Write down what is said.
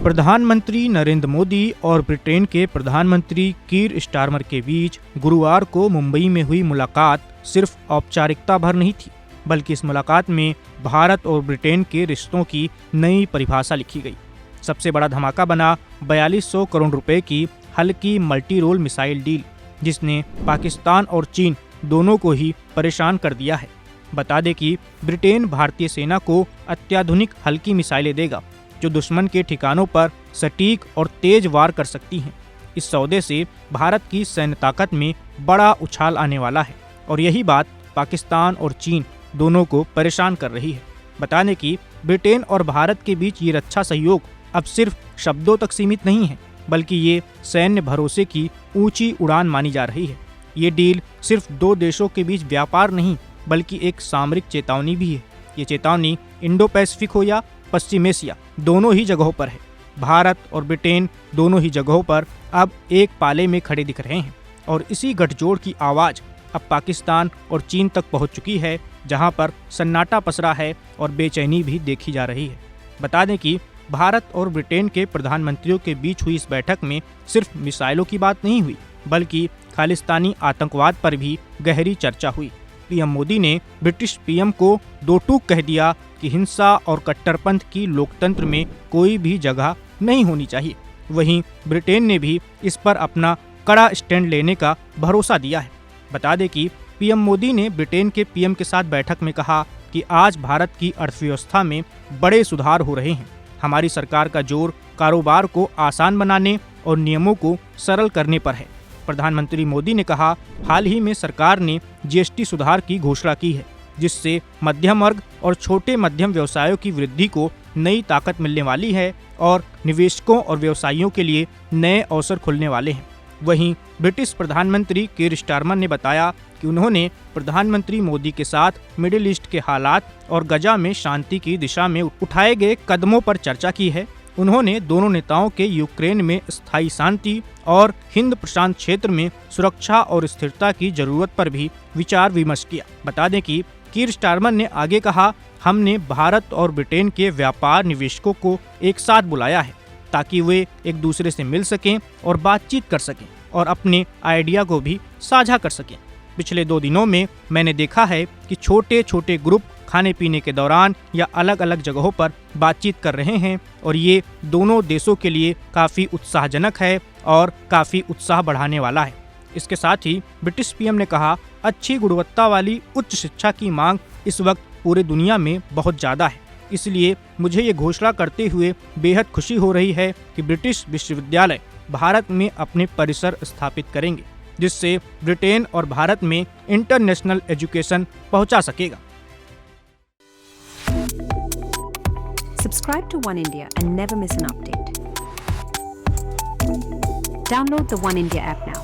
प्रधानमंत्री नरेंद्र मोदी और ब्रिटेन के प्रधानमंत्री कीर स्टारमर के बीच गुरुवार को मुंबई में हुई मुलाकात सिर्फ औपचारिकता भर नहीं थी, बल्कि इस मुलाकात में भारत और ब्रिटेन के रिश्तों की नई परिभाषा लिखी गई। सबसे बड़ा धमाका बना 4200 करोड़ रुपए की हल्की मल्टी रोल मिसाइल डील, जिसने पाकिस्तान और चीन दोनों को ही परेशान कर दिया है। बता दें कि ब्रिटेन भारतीय सेना को अत्याधुनिक हल्की मिसाइलें देगा, जो दुश्मन के ठिकानों पर सटीक और तेज वार कर सकती हैं। इस सौदे से भारत की सैन्य ताकत में बड़ा उछाल आने वाला है और यही बात पाकिस्तान और चीन दोनों को परेशान कर रही है। बता दें कि ब्रिटेन और भारत के बीच ये रक्षा सहयोग अब सिर्फ शब्दों तक सीमित नहीं है, बल्कि ये सैन्य भरोसे की ऊंची उड़ान मानी जा रही है। ये डील सिर्फ दो देशों के बीच व्यापार नहीं, बल्कि एक सामरिक चेतावनी भी है। ये चेतावनी इंडो पैसिफिक हो या पश्चिम एशिया, दोनों ही जगहों पर है। भारत और ब्रिटेन दोनों ही जगहों पर अब एक पाले में खड़े दिख रहे हैं और इसी गठजोड़ की आवाज़ अब पाकिस्तान और चीन तक पहुंच चुकी है, जहां पर सन्नाटा पसरा है और बेचैनी भी देखी जा रही है। बता दें कि भारत और ब्रिटेन के प्रधानमंत्रियों के बीच हुई इस बैठक में सिर्फ मिसाइलों की बात नहीं हुई, बल्कि खालिस्तानी आतंकवाद पर भी गहरी चर्चा हुई। पीएम मोदी ने ब्रिटिश पीएम को दो टूक कह दिया कि हिंसा और कट्टरपंथ की लोकतंत्र में कोई भी जगह नहीं होनी चाहिए। वहीं ब्रिटेन ने भी इस पर अपना कड़ा स्टैंड लेने का भरोसा दिया है। बता दें कि पीएम मोदी ने ब्रिटेन के पीएम के साथ बैठक में कहा कि आज भारत की अर्थव्यवस्था में बड़े सुधार हो रहे हैं। हमारी सरकार का जोर कारोबार को आसान बनाने और नियमों को सरल करने पर है। प्रधानमंत्री मोदी ने कहा, हाल ही में सरकार ने जीएसटी सुधार की घोषणा की है, जिससे मध्यम वर्ग और छोटे मध्यम व्यवसायों की वृद्धि को नई ताकत मिलने वाली है और निवेशकों और व्यवसायियों के लिए नए अवसर खुलने वाले हैं। वहीं ब्रिटिश प्रधानमंत्री कीर स्टारमर ने बताया कि उन्होंने प्रधानमंत्री मोदी के साथ मिडिल ईस्ट के हालात और गजा में शांति की दिशा में उठाए गए कदमों पर चर्चा की है। उन्होंने दोनों नेताओं के यूक्रेन में स्थायी शांति और हिंद प्रशांत क्षेत्र में सुरक्षा और स्थिरता की जरूरत पर भी विचार विमर्श किया। बता दें कि कीर स्टारमर ने आगे कहा, हमने भारत और ब्रिटेन के व्यापार निवेशकों को एक साथ बुलाया है ताकि वे एक दूसरे से मिल सकें और बातचीत कर सकें और अपने आइडिया को भी साझा कर सकें। पिछले 2 दिनों में मैंने देखा है कि छोटे छोटे ग्रुप खाने पीने के दौरान या अलग अलग जगहों पर बातचीत कर रहे हैं और ये दोनों देशों के लिए काफ़ी उत्साहजनक है और काफ़ी उत्साह बढ़ाने वाला है। इसके साथ ही ब्रिटिश पीएम ने कहा, अच्छी गुणवत्ता वाली उच्च शिक्षा की मांग इस वक्त पूरे दुनिया में बहुत ज़्यादा है, इसलिए मुझे ये घोषणा करते हुए बेहद खुशी हो रही है कि ब्रिटिश विश्वविद्यालय भारत में अपने परिसर स्थापित करेंगे, जिससे ब्रिटेन और भारत में इंटरनेशनल एजुकेशन पहुंचा सकेगा। Subscribe to One India and never miss an update. Download the One India app now.